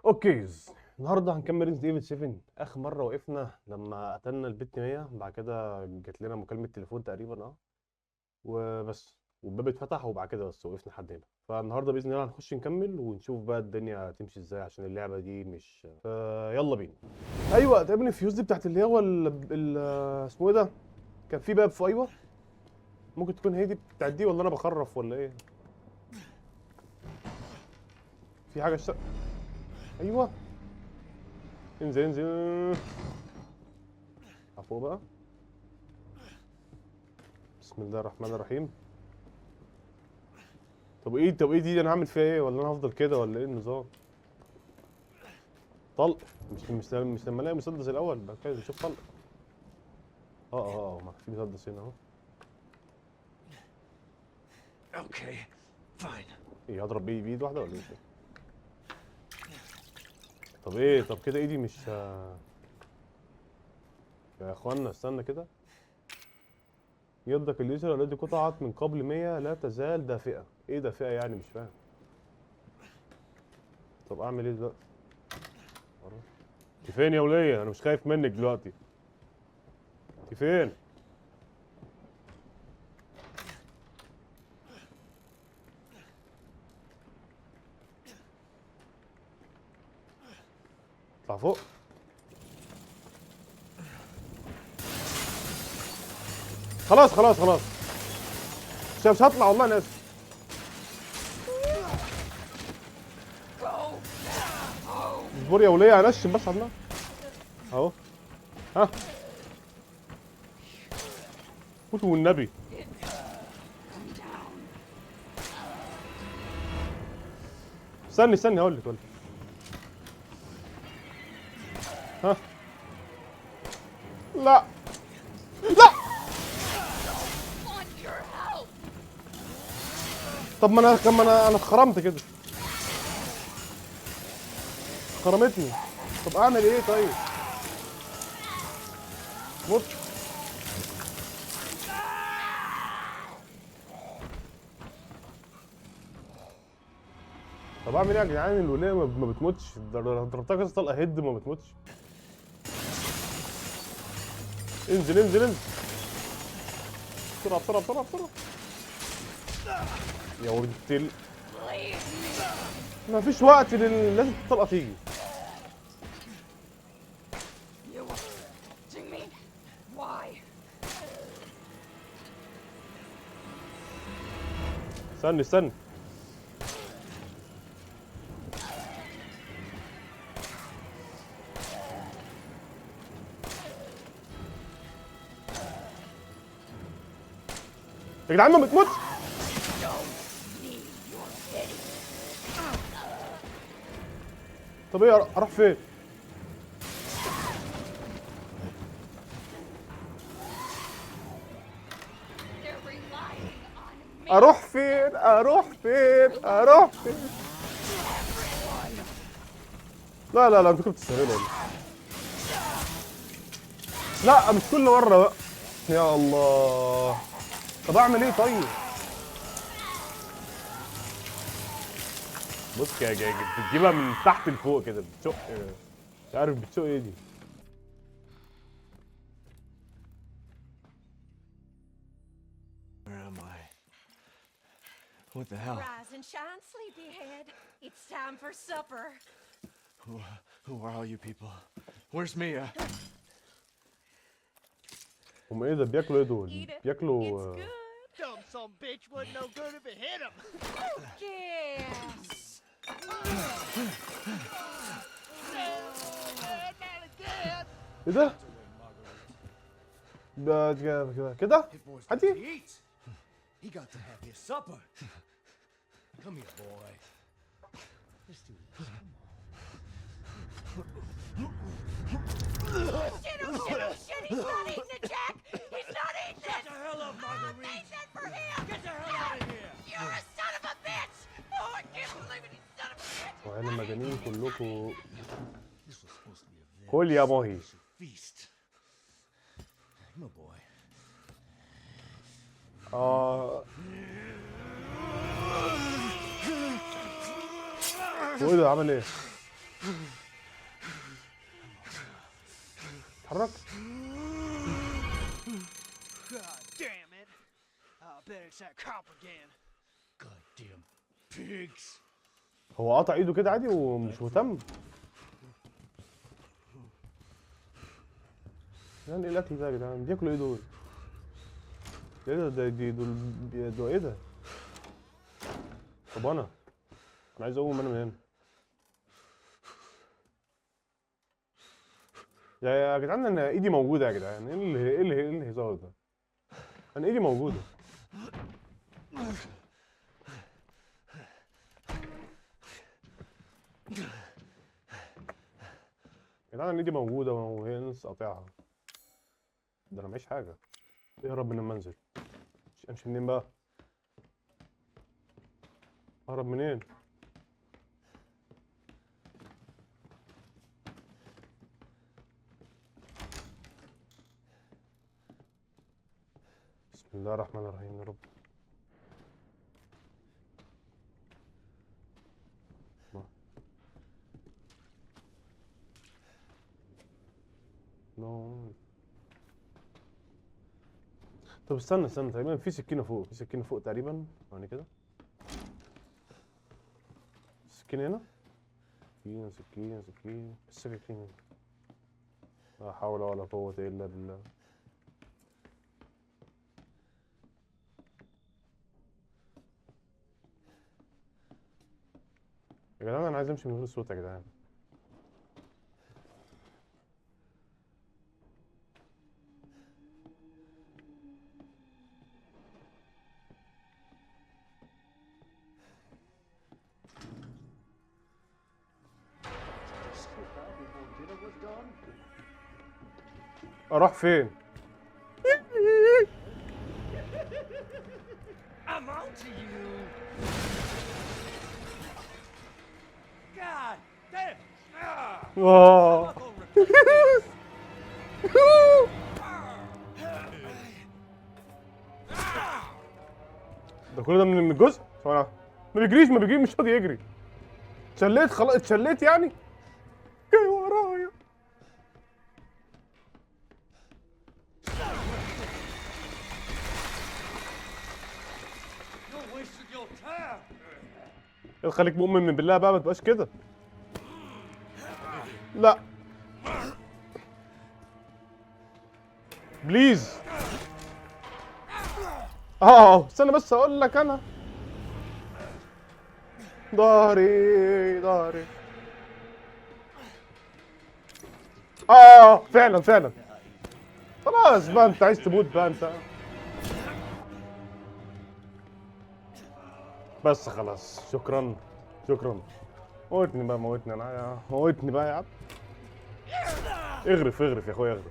اوكي. النهارده هنكمل ريزنت ايفل 7. اخر مره وقفنا لما قتلنا البت 100، بعد كده جات لنا مكالمه تليفون تقريبا وبس، والباب اتفتح وبعد كده بس وقفنا لحد هنا. فالنهارده باذن الله هنخش نكمل ونشوف بقى الدنيا هتمشي ازاي، عشان اللعبه دي مش يلا بينا. ايوه تقريبا الفيوز دي بتاعت اللي هو اسمه ايه ده، كان في باب في ايوه. ممكن تكون هي دي بتاعت دي، ولا انا بخرف ولا ايه؟ في حاجه ايوه، انزل انزل فوق بقى. بسم الله الرحمن الرحيم. طب ايه دي، انا هعمل فيها ايه؟ ولا انا هفضل كده ولا ايه النظام؟ طلق. مش لما الاقي مسدس الاول بعد كده نشوف طلق. ما في مسدس هنا اهو. Okay, fine. ايه هضرب بيه بايد واحده ولا ايه؟ طب كده ايدي مش يا اخوانا استنى كده. يدك اليسرى التي قطعت من قبل 100 لا تزال دافئه. ايه دافئه يعني؟ مش فاهم. طب اعمل ايه دلوقتي؟ انت فين يا وليه؟ انا مش خايف منك دلوقتي. انت فين؟ اطلع فوق. خلاص مش هطلع والله، انا اسف. اصبر يا وليه، هنشم بس على النار اهو. ها موتوا والنبي. استني هقول لك. ها لا لا. طب ما انا اتخرمت كده، خرمتني. طب اعمل ايه طيب؟ مت. طب اعمل ايه يا جدعان؟ الولايه ما بتموتش، ضربتها كذا طلقه هيد ما بتموتش. انزل بسرعه. يا ولد ما فيش وقت لازم الطلقه تيجي. استني. يا جدعان ما بتموتش. طب ايه اروح فين؟ اروح فين؟ لا انتوا كنتوا بتستهبلوا. لا مش كل مره بقى. يا الله. طب اعمل ايه طيب؟ بص يا جاي بتجيبها من تحت لفوق كده، بتشق. مش عارف بتشق ايه دي. Where am I? What the hell? Rise and shine, sleepyhead. It's time for supper. Who are all you people? Where's Mia? هم ايه ده؟ بياكلوا ايه دول؟ Eat it. بياكلوا It's good. Dumb son bitch wasn't no good if it hit him. Yes. ايه ده؟ كده His boy's got عادي. to eat. He got to have his supper. Come here, boy. Let's do this. Shit. He's not eating it, Jack. He's not eating Get it. the hell up, I'm Marguerite. eating it for him. Get the hell out of here. You're a son of a bitch. Oh, I can't believe it. You son of a bitch. وعين المجانين كلكم. This was supposed to be a very كل يا ماهي. special feast. Come on, boy. وايه ده عمل ايه؟ اتحرك. God damn it. I bet it's that cop again. Goddamn pigs. هو قطع ايده كده عادي ومش مهتم. يعني ايه الاكل ده يا جدعان؟ بياكلوا ايه دول؟ ايه ده دول ايه ده؟ طب انا عايز اقوم انا من هنا. يا جدعان انا ايدي موجوده يا جدعان. ايه الهزار ده؟ انا ايدي موجوده. يا جدعان انا ايدي موجوده وهي لسه قاطعها. ده انا معيش حاجه. اهرب من المنزل. امشي منين بقى؟ اهرب منين؟ بسم الله الرحمن الرحيم يا رب. نو. طب استنى تقريبا في سكينة فوق تقريبا. يعني كده سكينة هنا. سكينة السكينة. لا حول ولا قوة إلا بالله. يا جدعان أنا عايز أمشي من غير صوت يا جدعان. أروح فين؟ I'm on to you. God damn. Ah. آه. I'll repeat this. ده كل ده من الجزء؟ ما بيجريش مش راضي يجري. اتشليت خلاص اتشليت يعني. جاي ورايا. You're wasting your time. خليك مؤمن من بالله بقى ما تبقاش كده. لا بليز. استنى بس اقول لك انا. ظهري. فعلا. خلاص بقى انت عايز تموت بقى انت. بس خلاص شكرا. موتني انا موتني بقى يا عم. اغرف يا اخويا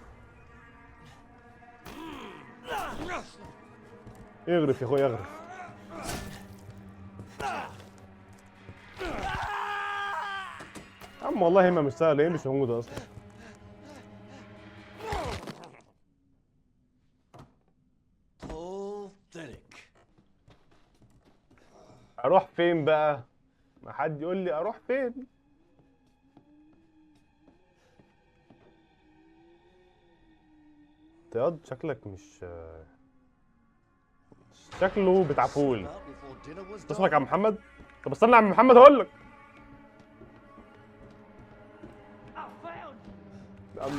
اغرف يا اخويا اغرف. يا عم والله ما مش سهل. ايه مش موجوده اصلا. Pathetic. اروح فين بقى؟ ما حد يقول لي اروح فين. طياد شكلك مش شكله بتاع فول. Out before dinner was اسمك done. يا عم محمد؟ طب استنى يا عم محمد هقول لك. I found you.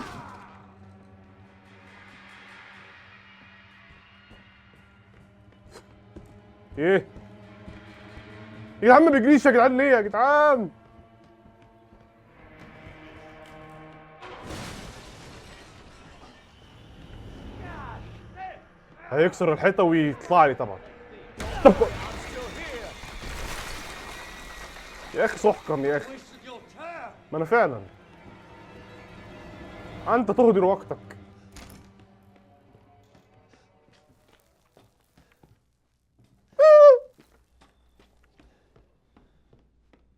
ايه يا عم بيجريش يا جدعان ليه يا جدعان؟ هيكسر الحيطه ويطلع لي طبعا. طب يا اخي سحقا يا اخي. Wasting your time. ما انا فعلا. انت تهدر وقتك.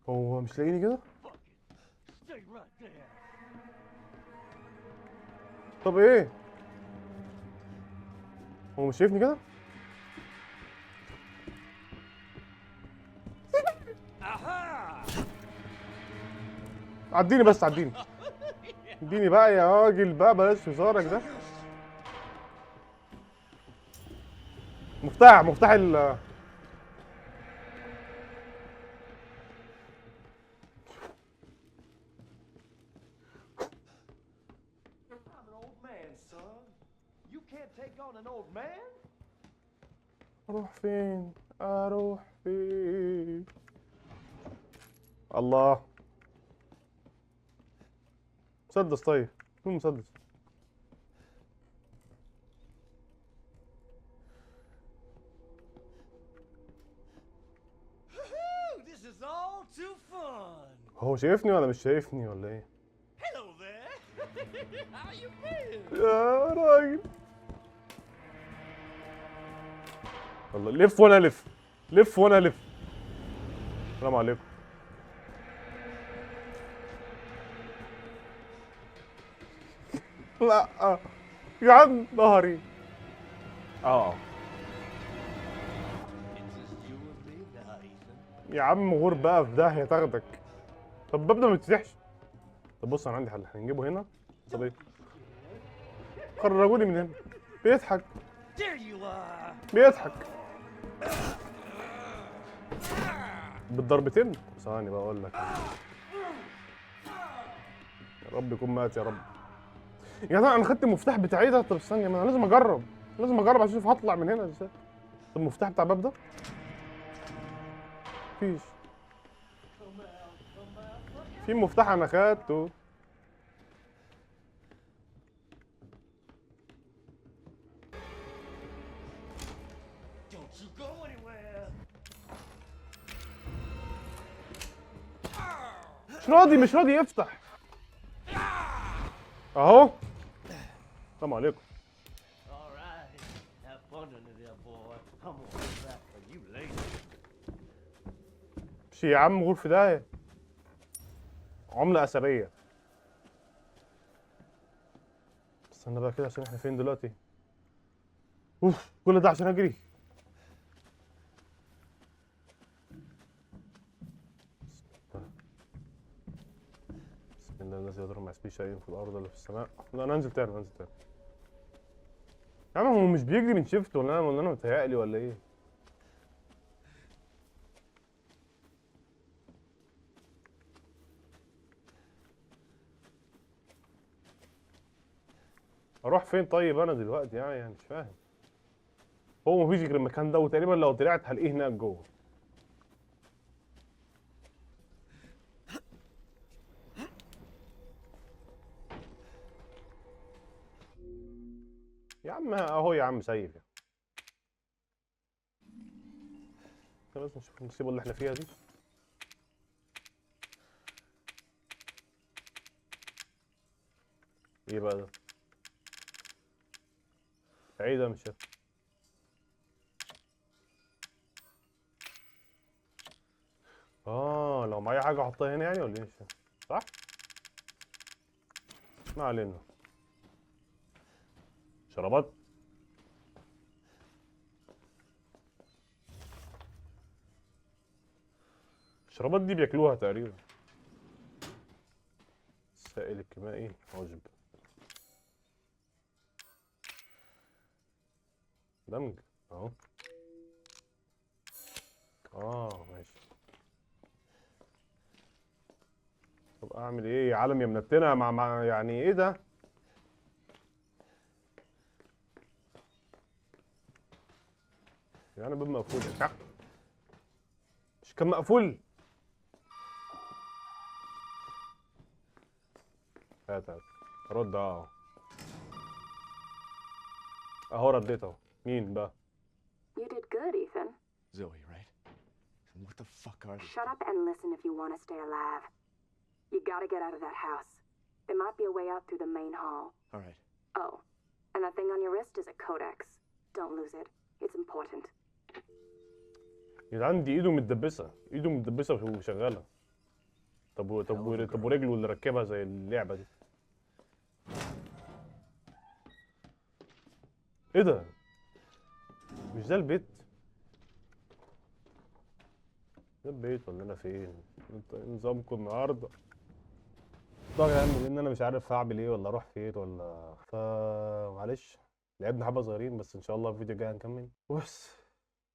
هو مش لاقيني كده؟ Stay right there. طب ايه؟ هو مش شايفني كده؟ Aha! عديني بس عديني. اديني بقى يا راجل بقى، بلاش هزارك ده. مفتاح ال I'm an old man, son. You can't take on an old man? اروح فين؟ اروح فين؟ الله. مسدس طيب، فين مسدس؟ Whew, this is all too fun. هو شايفني ولا مش شايفني ولا ايه؟ Hello there. How you been? يا راجل. والله لف وانا الف، لف وانا الف. السلام عليكم. لا يا عم ظهري. اه It's just you and me now, Ethan. يا عم غور بقى في داهية تاخدك. طب الباب ده ما بيتفتحش. طب بص انا عندي حل، هنجيبه هنا. طب ايه؟ خرجوني من هنا. بيضحك There you are. بيضحك. بالضربتين. ثواني بقى اقول لك. يا رب يكون مات يا رب. يا جدع انا خدت المفتاح بتاعي ده. طب استنى، ما انا لازم اجرب، لازم اجرب عشان اشوف هطلع من هنا ازاي. طب المفتاح بتاع الباب ده مفيش. في مفتاح انا خدته. Don't you go anywhere. مش راضي يفتح اهو. السلام عليكم. All right. Have fun under there, boy. I'm gonna come back for you later. مشي يا عم غور في داهية. عملة أثرية. استنى بقى كده عشان احنا فين دلوقتي؟ اوف كل ده عشان اجري. بسم الله الذي يضر مع اسمه شيء في الارض ولا في السماء. لا انا انزل تاني، انزل تاني. يا عم هو مش بيجري من شيفت ولا انا متهيألي ولا ايه؟ اروح فين طيب انا دلوقتي؟ يعني مش فاهم. هو مفيش غير المكان ده، وتقريبا لو طلعت هلاقيه هناك جوه. يا عم اهو يا عم سيف يعني. بس نشوف المصيبه اللي احنا فيها دي. ايه بقى ده؟ ايه ده؟ مش شايف. لو معايا حاجه احطها هنا يعني ولا ايه؟ مش فاهم. صح؟ ما علينا. شرابات. الشرابات دي بياكلوها تقريبا. السائل الكيميائي عشب. دمج اهو. ماشي. طب اعمل ايه يا عالم يا منتنه مع يعني ايه ده؟ يعني باب مقفول يا شعب. مش كان مقفول؟ هات رد اهو رديت اهو. مين بقى؟ You did good, Ethan. Zoe, right? And what the fuck are these? Shut up and listen if you want to stay alive. You gotta get out of that house. There might be a way out through the main hall. All right. Oh, and that thing on your wrist is a codex. Don't lose it. It's important. يا جدعان دي ايده متدبسه، ايده متدبسه وشغاله. طب ورجله اللي ركبها زي اللعبه دي. ايه ده؟ مش ده البيت؟ ده البيت ولا انا فين؟ انت إيه نظامكم النهارده؟ خلصتها يا جدعان لان انا مش عارف هعمل ايه ولا اروح فين ولا فمعلش. لعبنا حبه صغيرين بس ان شاء الله الفيديو الجاي هنكمل. بس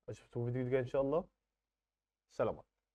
اشوفكم في الفيديو الجاي ان شاء الله. سلام عليكم.